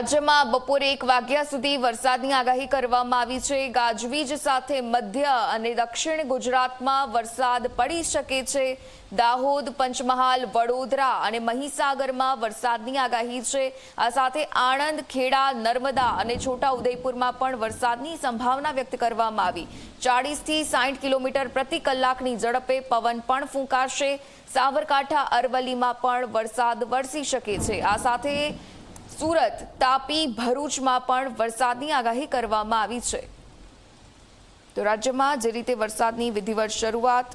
રાજ્યમાં બપોરે 1 વાગ્યા સુધી વરસાદની આગાહી કરવામાં આવી છે। ગાજવીજ સાથે મધ્ય અને દક્ષિણ ગુજરાતમાં વરસાદ પડી શકે છે। દાહોદ, પંચમહાલ, વડોદરા અને મહીસાગરમાં વરસાદની આગાહી છે। આ સાથે આણંદ, ખેડા, નર્મદા અને છોટાઉદેપુરમાં પણ વરસાદની સંભાવના વ્યક્ત કરવામાં આવી। 40 થી 60 કિલોમીટર પ્રતિ કલાકની ઝડપે પવન પણ ફૂંકાશે। સાબરકાંઠા, અરવલ્લીમાં પણ વરસાદ વરસી શકે છે। આ સાથે સુરત, તાપી, ભરૂચમાં પણ વરસાદની આગાહી કરવામાં આવી છે। તો રાજ્યમાં જે રીતે વરસાદની વિધિવત શરૂઆત,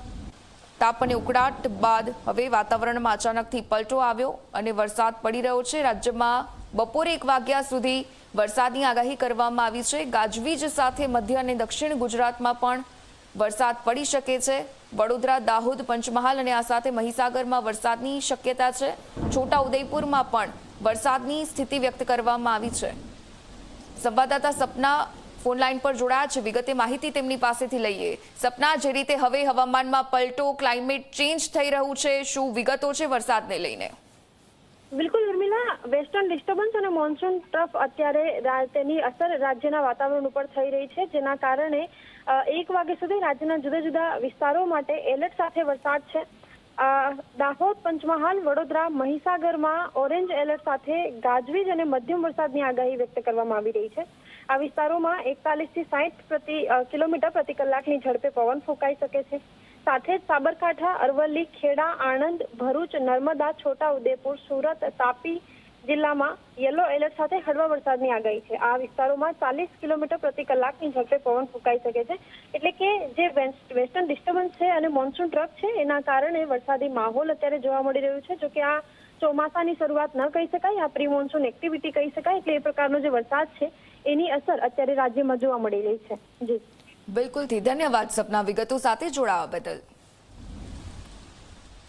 તાપ અને ઉકળાટ બાદ હવે વાતાવરણમાં અચાનકથી પલટો આવ્યો અને વરસાદ પડી રહ્યો છે। રાજ્યમાં બપોરે 1 વાગ્યા સુધી વરસાદની આગાહી કરવામાં આવી છે। ગાજવીજ સાથે મધ્ય અને દક્ષિણ ગુજરાતમાં પણ વરસાદ પડી શકે છે। વડોદરા, દાહોદ, પંચમહાલ અને આ સાથે મહીસાગરમાં વરસાદની શક્યતા છે। છોટાઉદેપુરમાં પણ વરસાદની સ્થિતિ વ્યક્ત કરવામાં આવી છે। સંવાદદાતા સપના ફોન લાઈન પર જોડાયા છે, વિગતે માહિતી તેમની પાસેથી લઈએ। સપના, જે રીતે હવે હવામાનમાં પલટો, ક્લાઇમેટ ચેન્જ થઈ રહ્યું છે, શું વિગતો છે વરસાદને લઈને? બિલકુલ ઉર્મિલા, વેસ્ટર્ન ડિસ્ટર્બન્સ અને મોન્સૂન ટ્રફ અત્યારે તેની અસર રાજ્યના વાતાવરણ ઉપર થઈ રહી છે, જેના કારણે 1 વાગ્યા સુધી રાજ્યના જુદા જુદા વિસ્તારો માટે એલર્ટ સાથે વરસાદ છે। દાહોદ, પંચમહાલ, વડોદરા, મહીસાગરમાં ઓરેન્જ એલર્ટ સાથે ગાજવીજ અને મધ્યમ વરસાદની આગાહી વ્યક્ત કરવામાં આવી રહી છે। આ વિસ્તારોમાં 41 થી 60 કિલોમીટર પ્રતિ કલાકની ઝડપે પવન ફૂંકાઈ શકે છે। સાથે જ સાબરકાંઠા, અરવલ્લી, ખેડા, આણંદ, ભરૂચ, નર્મદા, છોટાઉદેપુર, સુરત, તાપી જિલ્લામાં યલો એલર્ટ સાથે હળવા વરસાદની આગાહી છે। આ વિસ્તારોમાં 40 કિલોમીટર પ્રતિ કલાકની ઝડપે પવન ફૂંકાઈ શકે છે। એટલે કે જે વેસ્ટર્ન ડિસ્ટર્બન્સ છે અને મોન્સૂન ટ્રફ છે, એના કારણે વરસાદી માહોલ અત્યારે જોવા મળી રહ્યું છે। જોકે આ ચોમાસાની શરૂઆત ન કહી શકાય, આ પ્રી મોન્સૂન એક્ટિવિટી કહી શકાય। એટલે એ પ્રકારનો જે વરસાદ છે એની અસર અત્યારે રાજ્યમાં જોવા મળી રહી છે। જી બિલકુલથી ધન્યવાદ સપના, વિગતો સાથે જોડાવા બદલ।